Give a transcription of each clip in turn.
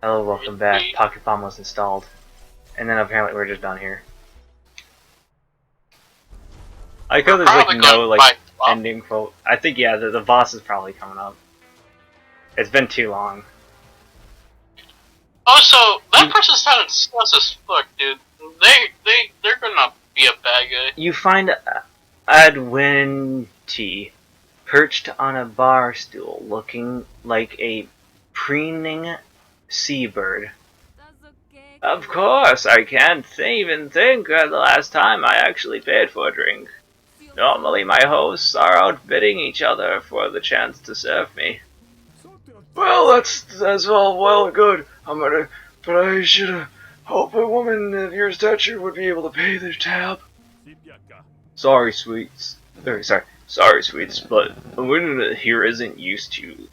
Hello, welcome back. Pocket Bomb was installed. And then apparently we're just done here. I could there's like no like ending quote. I think yeah, the boss is probably coming up. It's been too long. Also, that person sounded sus as fuck, dude. They're gonna be a bad guy. You find Adwinty perched on a bar stool, looking like a preening seabird. Of course, I can't even think of the last time I actually paid for a drink. Normally my hosts are outbidding each other for the chance to serve me. Well, that's all well and good. But I should hope a woman of your stature would be able to pay the tab. Sorry, sweets. Sorry, sweets, but a woman here isn't used to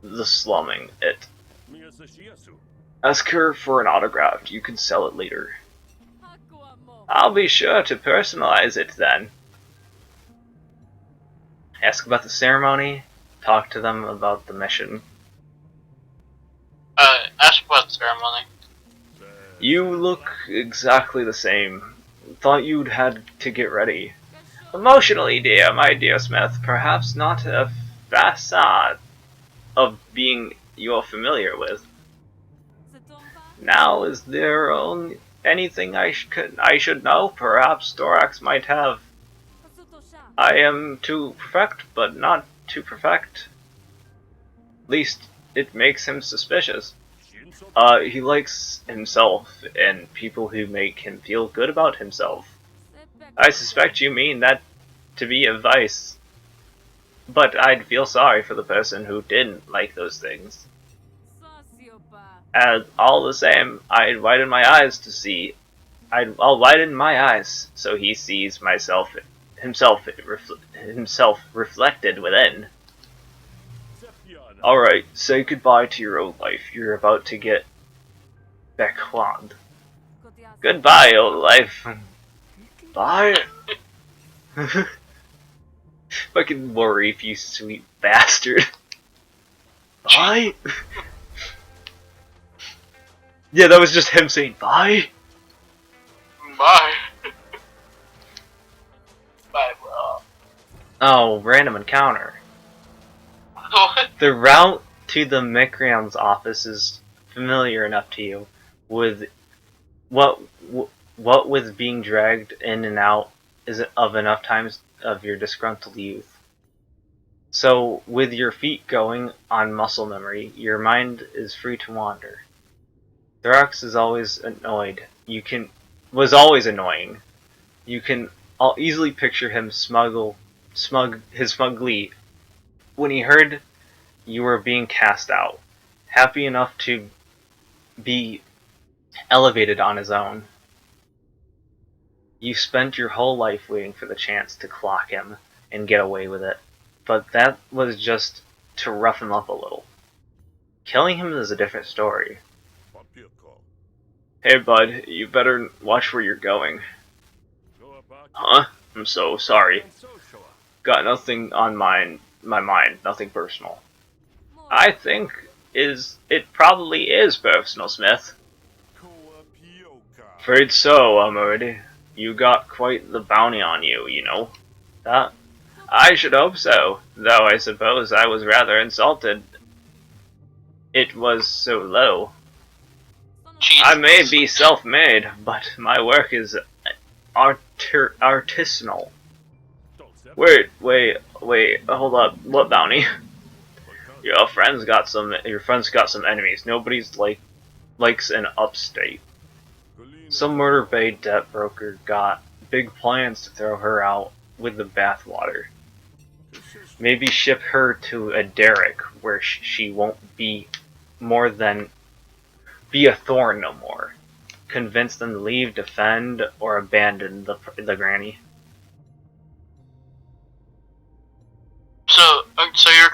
the slumming it. Ask her for an autograph. You can sell it later. I'll be sure to personalize it then. Ask about the ceremony. Talk to them about the mission. Ask about the ceremony. You look exactly the same. Thought you'd had to get ready. Emotionally, my dear Smith, perhaps not a facade of being you're familiar with. Now, is there anything I should know? Perhaps Thorax might have. I am to perfect, but not to perfect. At least it makes him suspicious. He likes himself and people who make him feel good about himself. I suspect you mean that to be a vice. But I'd feel sorry for the person who didn't like those things. And all the same, I'll widen my eyes so he sees himself reflected within. Alright, say goodbye to your old life. You're about to get backwand. Goodbye, old life. Bye. Fucking Warreef, you sweet bastard. Bye. Yeah, that was just him saying bye. Bye. Bye, bro. Oh, random encounter. What? The route to the Micrion's office is familiar enough to you, with what with being dragged in and out is of enough times of your disgruntled youth. So, with your feet going on muscle memory, your mind is free to wander. Thorax is always annoyed. Was always annoying. You can easily picture him his smug glee when he heard you were being cast out, happy enough to be elevated on his own. You spent your whole life waiting for the chance to clock him and get away with it, but that was just to rough him up a little. Killing him is a different story. Hey bud, you better watch where you're going. Huh? I'm so sorry. Got nothing on my mind, nothing personal. I think it probably is personal, Smith. Afraid so, Amurdi. You got quite the bounty on you, you know. That I should hope so, though I suppose I was rather insulted. It was so low. Jesus. I may be self-made, but my work is artisanal. Wait, hold up. What bounty? Your friend's got some enemies. Nobody's likes an upstate. Some murder bay debt broker got big plans to throw her out with the bathwater. Maybe ship her to a derrick where she won't be a thorn no more. Convince them to leave, defend, or abandon the granny. So you're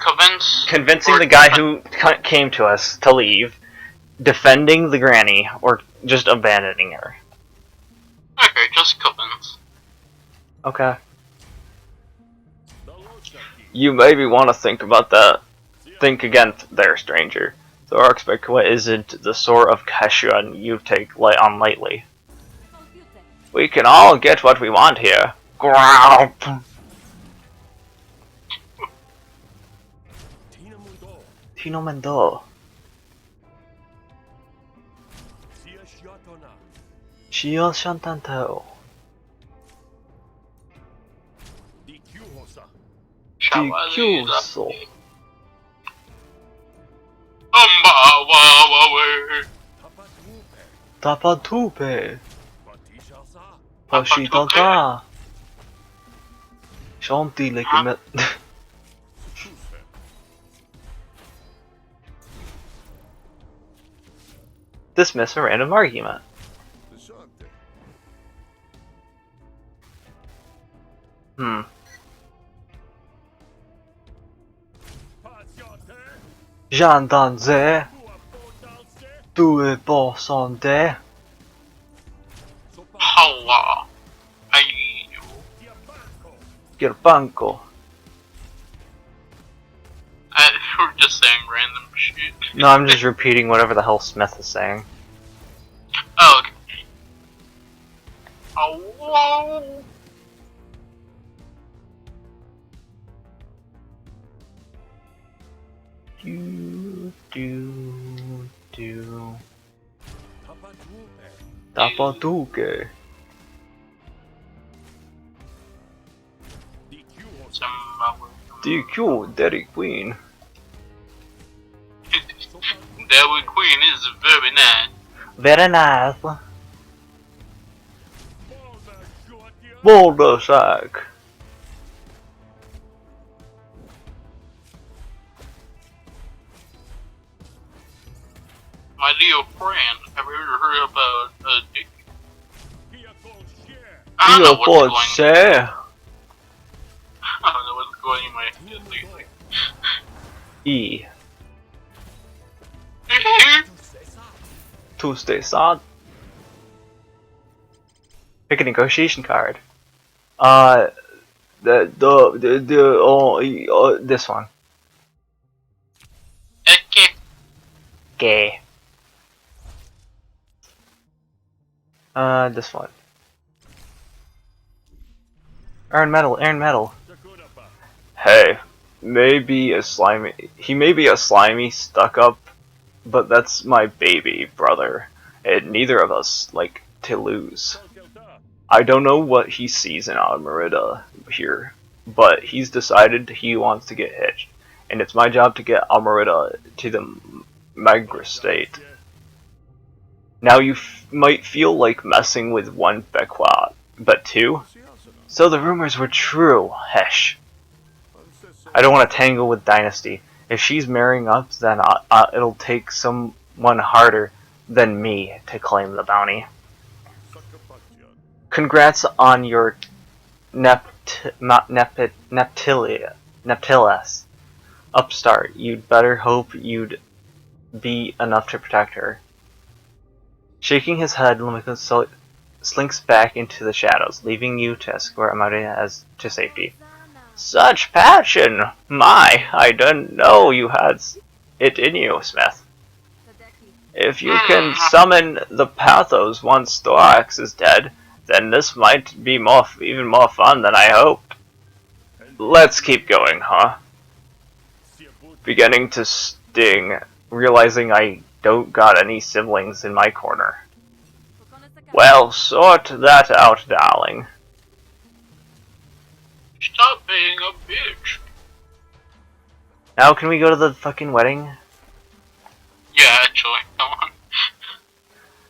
Convincing the guy who came to us to leave, defending the granny, or just abandoning her. Okay, just convince. Okay. You maybe want to think about that. Think again there, stranger. Thorax Bekwa isn't the sort of Kashyun you take on lightly. We can all get what we want here. Growl. Tino Mendo. Shio Shantanto. Kyuso. Tapatupe. Pashitaka. Shanti like Dismiss a random argument. J'entendais. Tu es bon santé. Hello. Girbanco. We're just saying random shit. No, I'm just repeating whatever the hell Smith is saying. Oh, okay. Oh, whoa. Do. Tapaduke. DQ, Dairy Queen. Dairy Queen is very nice. Very nice. Boulder Sack. My dear friend, have you ever heard about Dick? I don't know what's going on. I don't know what's going in my head lately. E. Tuesday, son. Pick a negotiation card. This one. Okay. Gay. This one. Earn medal. Hey, he may be a slimy stuck-up, but that's my baby brother, and neither of us like to lose. I don't know what he sees in Almerida here, but he's decided he wants to get hitched, and it's my job to get Almerida to the Magra state. Now you might feel like messing with one Bekwa, but two? So the rumors were true, hesh. I don't want to tangle with Dynasty. If she's marrying up, then it'll take someone harder than me to claim the bounty. Congrats on your Neptilas upstart. You'd better hope you'd be enough to protect her. Shaking his head, Lamiko slinks back into the shadows, leaving you to escort Amarina to safety. Such passion! My, I didn't know you had it in you, Smith. If you can summon the pathos once Thorax is dead, then this might be even more fun than I hoped. Let's keep going, huh? Beginning to sting, realizing I don't got any siblings in my corner. Well, sort that out, darling. Stop being a bitch. Now can we go to the fucking wedding? Yeah, actually, come on.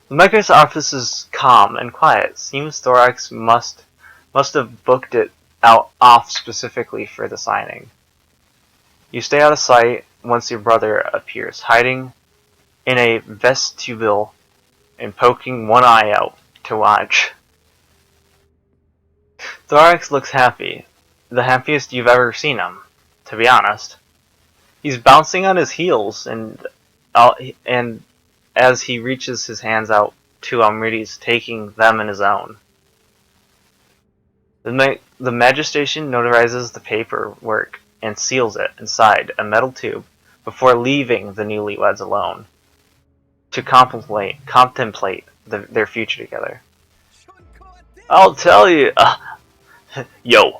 The maker's office is calm and quiet. Seems Thorax must have booked it off specifically for the signing. You stay out of sight once your brother appears, hiding in a vestibule and poking one eye out to watch. Thorax looks happy. The happiest you've ever seen him, to be honest. He's bouncing on his heels, and as he reaches his hands out to Amrides, taking them in his own. The magistration notarizes the paperwork and seals it inside a metal tube, before leaving the newlyweds alone to contemplate their future together. I'll tell you,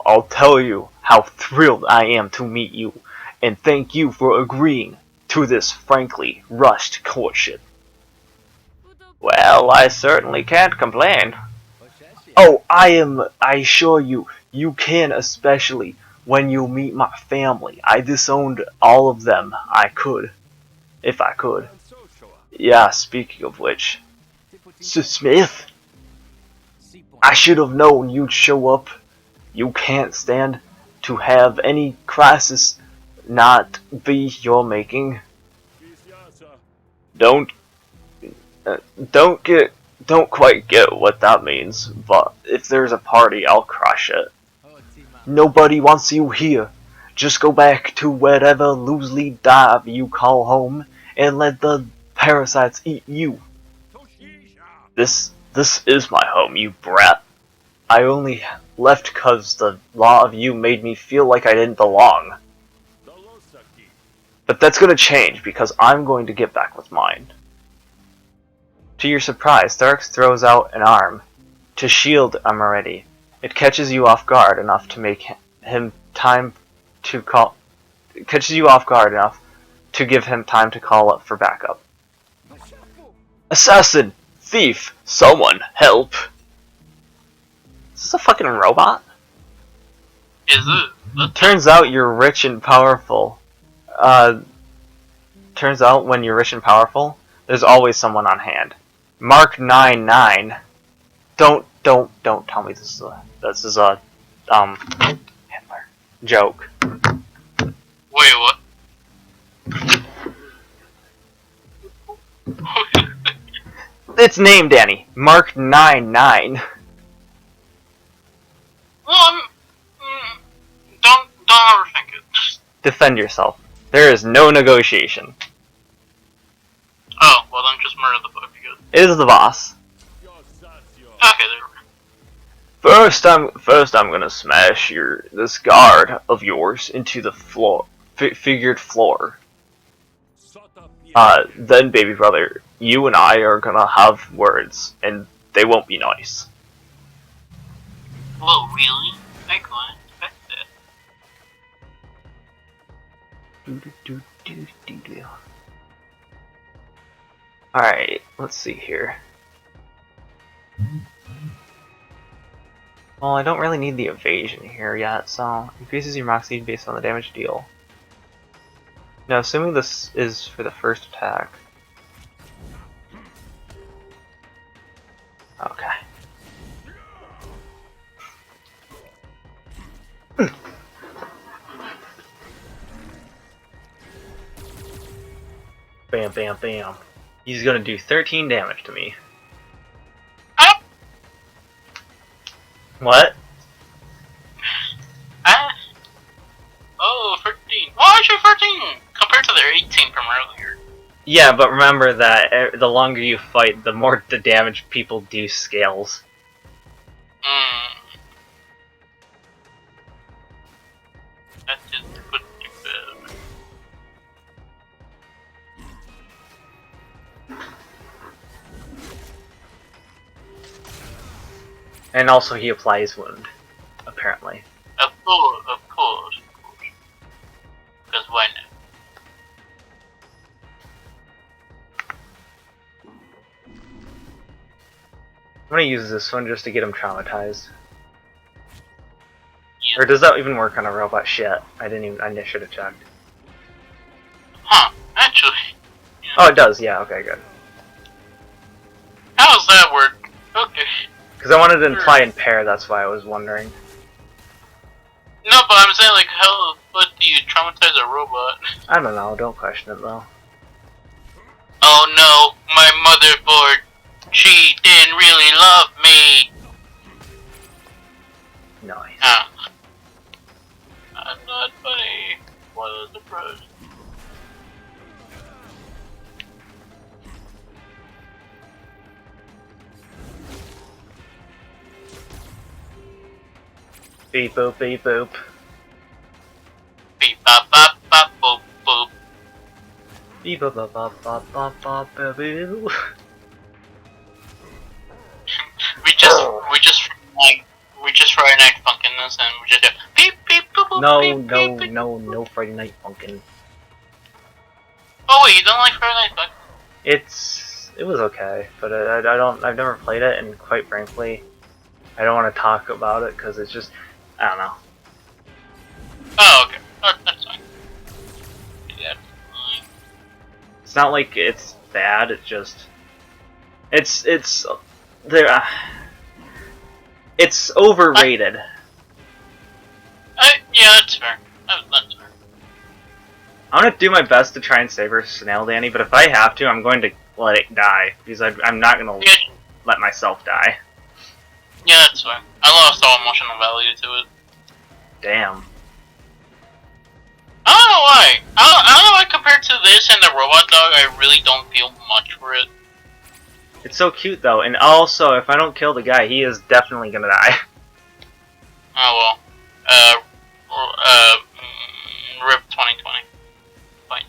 I'll tell you how thrilled I am to meet you, and thank you for agreeing to this frankly rushed courtship. Well, I certainly can't complain. Oh, I assure you, you can, especially when you meet my family. I disowned all of them if I could. Yeah, speaking of which, Smith, I should have known you'd show up. You can't stand to have any crisis not be your making. Don't uh, don't get don't quite get what that means, but if there's a party, I'll crush it. Nobody wants you here. Just go back to whatever loosely dive you call home and let the parasites eat you. This is my home, you brat. I only left 'cause the law of you made me feel like I didn't belong. But that's gonna change because I'm going to get back with mine. To your surprise, Starks throws out an arm to shield Amoretti. It catches you off guard enough to make him time to call. It catches you off guard enough to give him time to call up for backup. Assassin! Thief! Someone help! Is this a fucking robot? Is it? Turns out you're rich and powerful. Turns out when you're rich and powerful, there's always someone on hand. Mark 99. Don't tell me this is a Hitler joke. Wait, what? It's named Danny. Mark 99. Well, don't overthink it. Defend yourself. There is no negotiation. Oh, well then just murder the book. It is the boss. Okay, there we go. First I'm gonna smash this guard of yours into the floor, figured floor. Then baby brother, you and I are gonna have words, and they won't be nice. Whoa, really? I couldn't expect that. Alright, let's see here. Well, I don't really need the evasion here yet, so increases your moxie based on the damage deal. Now, assuming this is for the first attack. Okay. Bam, bam, bam. He's gonna do 13 damage to me. Ah! What? Ah! Oh, 13. Why is it 13? Compared to their 18 from earlier. Yeah, but remember that the longer you fight, the more the damage people do scales. That is pretty bad. And also he applies wound, apparently. Of course. Because why not? I'm gonna use this one just to get him traumatized. Yeah. Or does that even work on a robot? Shit, I should have checked. Huh, actually. Yeah. Oh, it does, yeah, okay, good. How does that work? Okay. Because I wanted to imply impair, that's why I was wondering. No, but I'm saying, like, what do you traumatize a robot? I don't know, don't question it though. Oh no, my motherboard. She didn't really love me. Nice. Ah. That's not funny. What a surprise. Beep boop, beep boop. Beep bop bop bop boop boop. ba ba ba ba ba ba ba boo. We just Friday Night Funkin' this and we just go beep beep boop boop No, beep no, beep beep. no Friday Night Funkin'. Oh wait, you don't like Friday Night Funkin'? It was okay, but I've never played it, and quite frankly, I don't want to talk about it because it's just, I don't know. Oh okay, that's fine. Yeah, fine. It's not like it's bad. It's just, it's there. It's overrated. Yeah, that's fair. That's fair. I'm gonna do my best to try and save her Snail Danny, but if I have to, I'm going to let it die because I'm not gonna Yeah, let myself die. yeah, that's fine. I lost all emotional value to it. Damn. I don't know why. I don't know why compared to this and the robot dog, I really don't feel much for it. It's so cute though, and also if I don't kill the guy, he is definitely gonna die. Oh well. RIP 2020. Fine.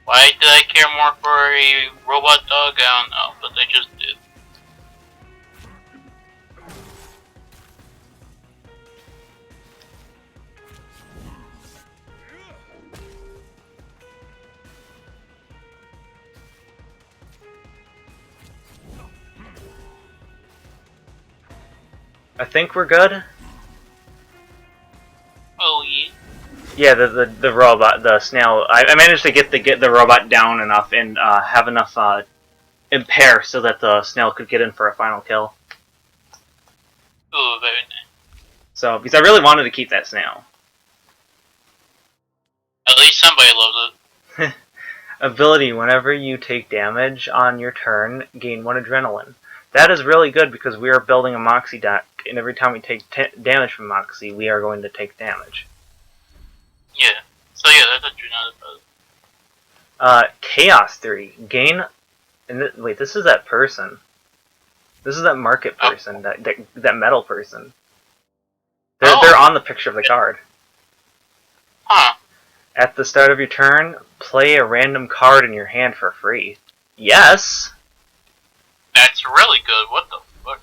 Why did I care more for a robot dog? I don't know, but I just did. I think we're good. Oh yeah. Yeah, the robot, the snail. I managed to get the robot down enough and have enough impair so that the snail could get in for a final kill. Oh, very nice. So because I really wanted to keep that snail. At least somebody loves it. Ability: whenever you take damage on your turn, gain 1 adrenaline. That is really good because we are building a Moxie deck, and every time we take damage from Moxie, we are going to take damage. Yeah. So yeah, that's what you're not about. Chaos 3. Gain... wait, this is that person. This is that market person, that metal person. They're on the picture of the card. Huh. At the start of your turn, play a random card in your hand for free. Yes! That's really good. What the fuck?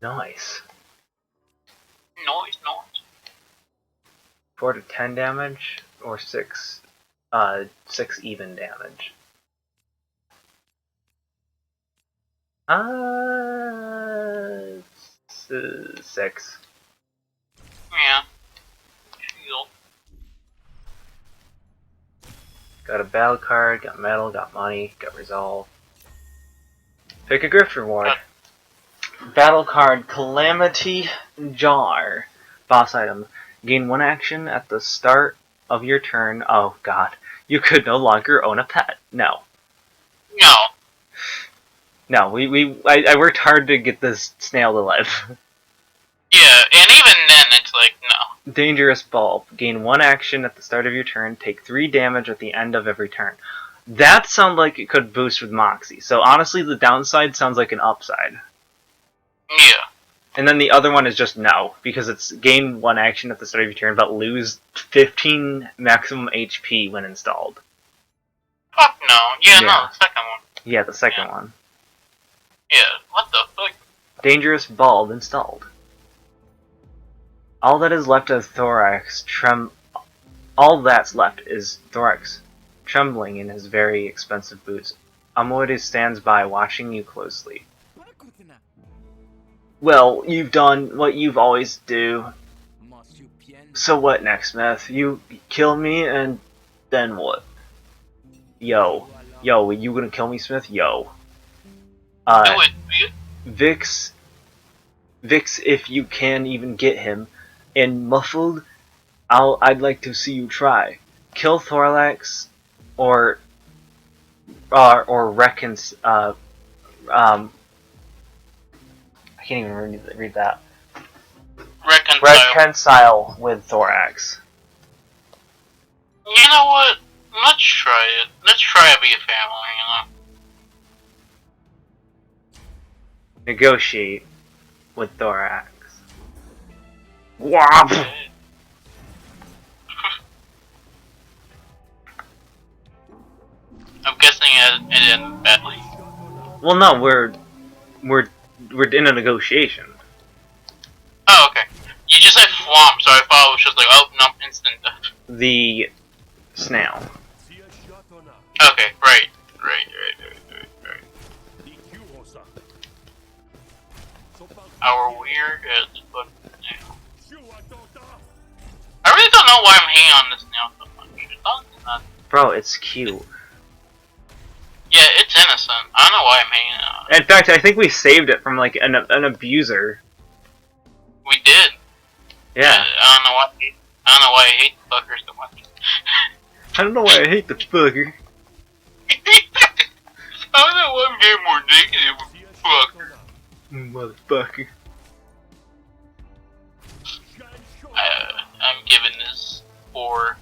Nice. Noise. 4 to 10 damage, or 6 even damage. 6. Yeah. Shield. Got a battle card, got metal, got money, got resolve. Pick a Grift reward. Battle card, Calamity Jar. Boss item. Gain 1 action at the start of your turn. Oh god. You could no longer own a pet. No. No. No, I worked hard to get this snail to live. Yeah, and even then, it's like, no. Dangerous Bulb. Gain 1 action at the start of your turn. Take 3 damage at the end of every turn. That sounds like it could boost with Moxie. So honestly, the downside sounds like an upside. Yeah. And then the other one is just no, because it's gain 1 action at the start of your turn, but lose 15 maximum HP when installed. Fuck no. Yeah, no, the second one. Yeah, the second one. Yeah, what the fuck? Dangerous Bulb installed. All that is left is Thorax All that's left is Thorax trembling in his very expensive boots. Amoedes stands by, watching you closely. Well, you've done what you've always do. So what next, Smith? You kill me, and then what? Yo, you gonna kill me, Smith? Yo. Do it. Vix, if you can even get him, and muffled, I'd like to see you try. Kill Thorlax, or reckons, I can't even read that. reconcile with Thorax. You know what? Let's try it. Let's try to be a family, you know? Negotiate with Thorax. Wow. I'm guessing it ended badly. Well, no, we're in a negotiation. Oh, okay. You just said flom, so I thought it was just like, oh, no, instant death. The snail. Okay, right. Our weird but now. I really don't know why I'm hating on this nail so much. It's not. Bro, it's cute. Yeah, it's innocent. I don't know why I'm hating on it. In fact, I think we saved it from like an abuser. We did. Yeah. I don't know why I hate the fucker so much. I don't know why I hate the fucker. I don't know why I'm getting more negative with fucker. Motherfucker. I'm giving this for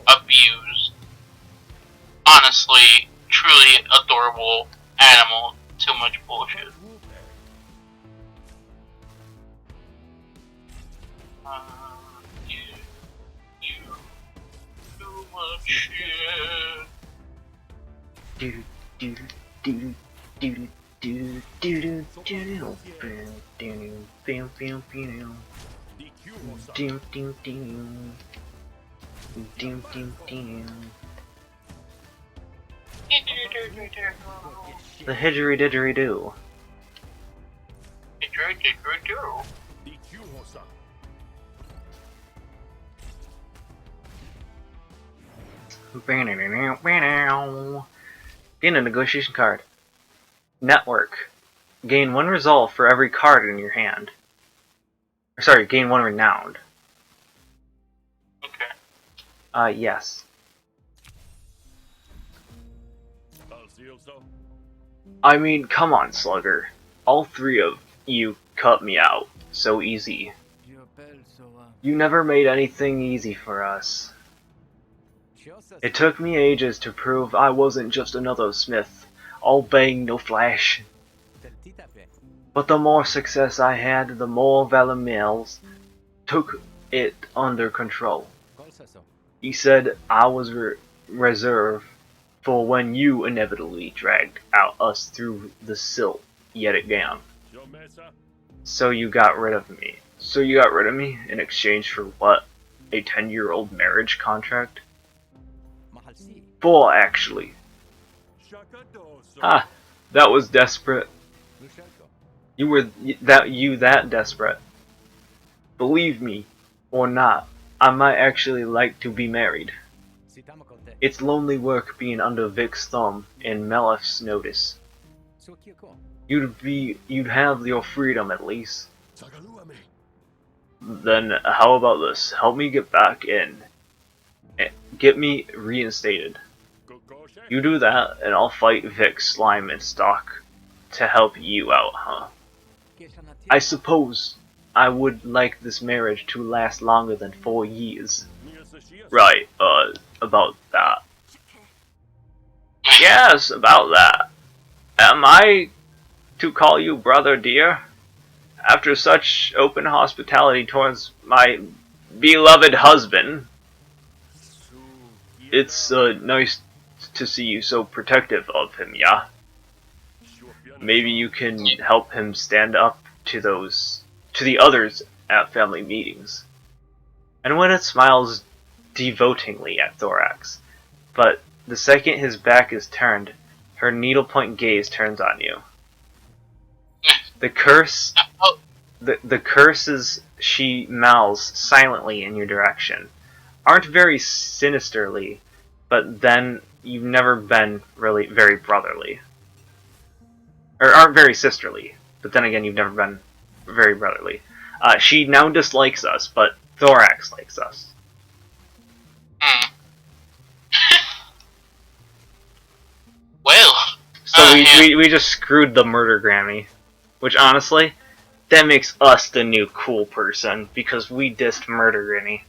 abused. Honestly, truly adorable animal. Too much bullshit. Too much shit. Do do do do do do do the hidgerididgeridoo. Gain a negotiation card. Network. Gain 1 resolve for every card in your hand. Sorry, gain 1 renowned. Okay. Yes. I mean, come on, Slugger. All 3 of you cut me out so easy. You never made anything easy for us. It took me ages to prove I wasn't just another smith, all bang no flash. But the more success I had, the more Valamils took it under control. He said I was reserved for when you inevitably dragged out us through the silt yet again. So you got rid of me. So you got rid of me in exchange for what? A 10-year-old marriage contract? 4, actually. Ha! That was desperate. You were that desperate. Believe me, or not, I might actually like to be married. It's lonely work being under Vic's thumb and Melef's notice. You'd have your freedom at least. Then how about this? Help me get back in. Get me reinstated. You do that, and I'll fight Vic, Slime, and Stock to help you out, huh? I suppose I would like this marriage to last longer than 4 years. Right, about that. Yes, about that. Am I to call you brother, dear? After such open hospitality towards my beloved husband, it's nice to see you so protective of him, yeah? Maybe you can help him stand up to the others at family meetings. And when it smiles devotingly at Thorax, but the second his back is turned, her needlepoint gaze turns on you. The curses she mouths silently in your direction aren't very sinisterly, but then you've never been really very brotherly. Or aren't very sisterly, but then again you've never been very brotherly. She now dislikes us, but Thorax likes us. Well. So we just screwed the murder Grammy. Which honestly, That makes us the new cool person, because we dissed Murder Granny.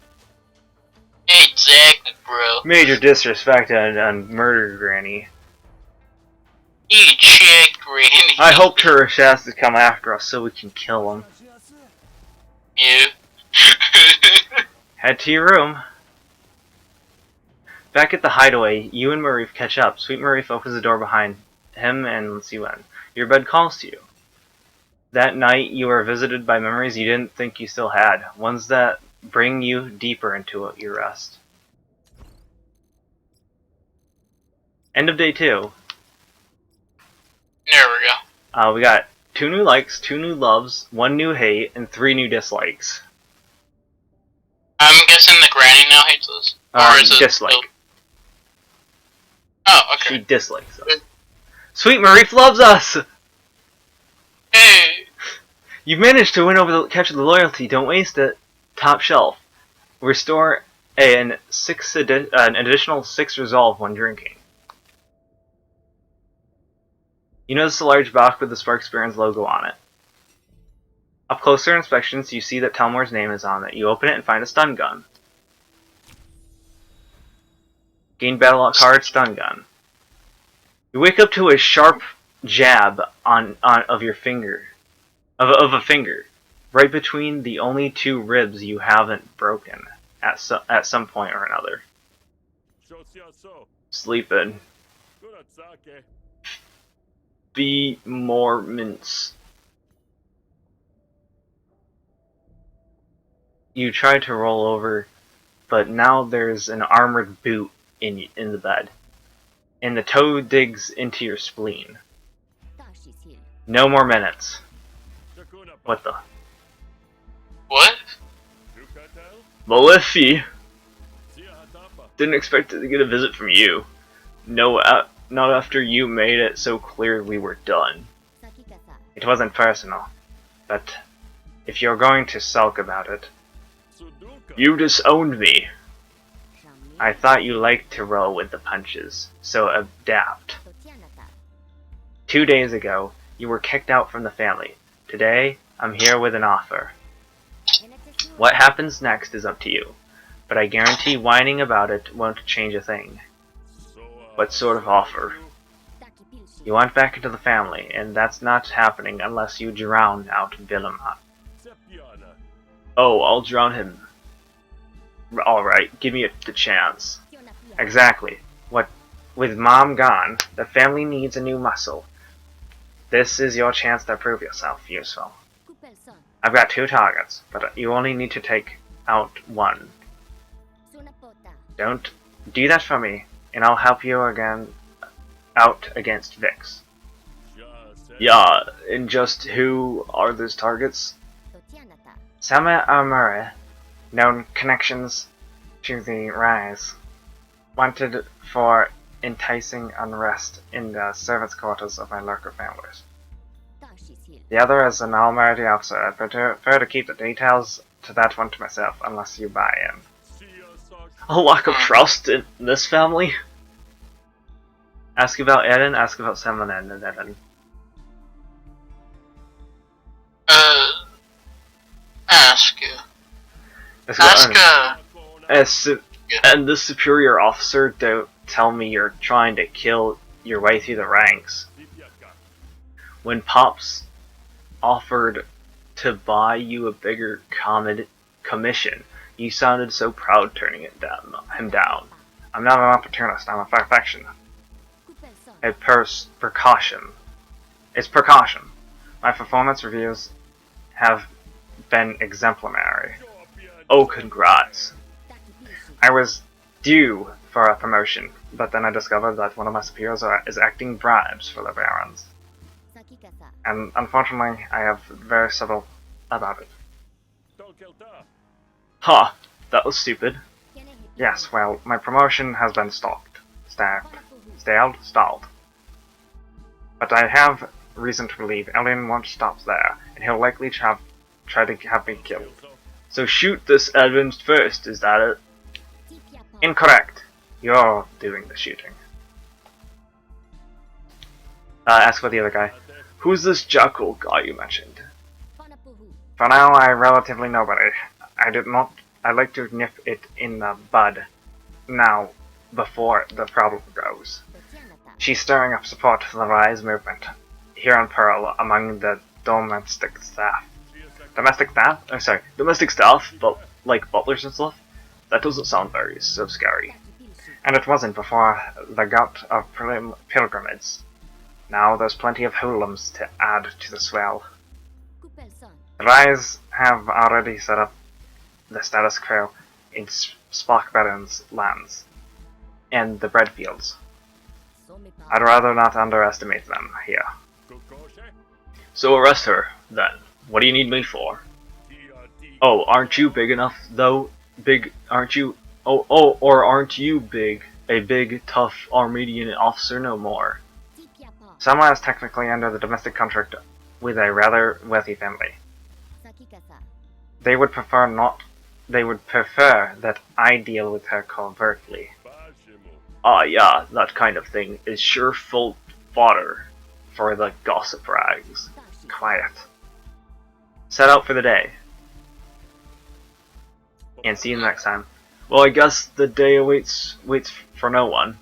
Exactly, bro. Major disrespect on Murder Granny. You check, Granny. I hope Tourist has to come after us so we can kill him. Yeah. Head to your room. Back at the hideaway, you and Marif catch up. Sweet Marif opens the door behind him and lets you in. Your bed calls to you. That night, you are visited by memories you didn't think you still had. Ones that bring you deeper into your rest. End of day 2. There we go. We got 2 new likes, 2 new loves, 1 new hate, and 3 new dislikes. I'm guessing the Granny now hates us. Or is it dislike. Still... Oh, okay. She dislikes us. Sweet Marif loves us! Hey! You've managed to win over the capture the loyalty. Don't waste it. Top shelf. Restore an additional 6 resolve when drinking. You notice a large box with the Sparks Barons logo on it. Up closer inspections, you see that Telmor's name is on it. You open it and find a stun gun. Gain battle lock card, stun gun. You wake up to a sharp jab of your finger, of a finger, right between the only 2 ribs you haven't broken at some point or another. Sleeping. Be more mince. You try to roll over, but now there's an armored boot in the bed, and the toe digs into your spleen. No more minutes. What the? What? Malefi! Didn't expect to get a visit from you. No, not after you made it so clear we were done. It wasn't personal, but if you're going to sulk about it, you disowned me. I thought you liked to roll with the punches, so adapt. 2 days ago, you were kicked out from the family. Today, I'm here with an offer. What happens next is up to you, but I guarantee whining about it won't change a thing. What sort of offer? You want back into the family, and that's not happening unless you drown out Vilima. Oh, I'll drown him. Alright, give me the chance. Exactly. With Mom gone, the family needs a new muscle. This is your chance to prove yourself useful. I've got 2 targets, but you only need to take out 1. Don't do that for me, and I'll help you out against Vix. Yeah, and just who are those targets? Sama Amare, known connections to the Rise, wanted for enticing unrest in the servants' quarters of my lurker families. The other is an almighty officer. I prefer to keep the details to that one to myself, unless you buy in. A lack of trust in this family? Ask about Eden, ask about Salmon and Eden. Ask you. And the superior officer, don't tell me you're trying to kill your way through the ranks. When Pops offered to buy you a bigger commission, you sounded so proud turning him down. I'm not an opportunist, I'm a perfection. Precaution. It's precaution. My performance reviews have been exemplary. Oh, congrats. I was due for a promotion, but then I discovered that one of my superiors is acting bribes for the barons. And unfortunately, I have very civil about it. Huh, that was stupid. Yes, well, my promotion has been stalled. But I have reason to believe Ellion won't stop there, and he'll likely try to have me killed. So shoot this Edmund first, is that it? Incorrect. You're doing the shooting. Ask for the other guy. Who's this Jackal guy you mentioned? For now, I relatively nobody. I like to nip it in the bud now, before the problem grows. She's stirring up support for the Rise movement here on Pearl among the domestic staff. Domestic staff? Oh, sorry, domestic staff, but like butlers and stuff? That doesn't sound very so scary. And it wasn't before the gut of pilgrimages. Now there's plenty of hoodlums to add to the swell. The Rise have already set up the status quo in Spockbaron's lands and the breadfields. I'd rather not underestimate them here. So arrest her, then. What do you need me for? Oh, aren't you big enough, though? Aren't you? Or aren't you big? A big, tough Armenian officer no more. Sama is technically under the domestic contract with a rather wealthy family. They would prefer that I deal with her covertly. Ah, yeah, that kind of thing is sure full fodder for the gossip rags. Quiet. Set out for the day. And see you next time. Well, I guess the day waits for no one.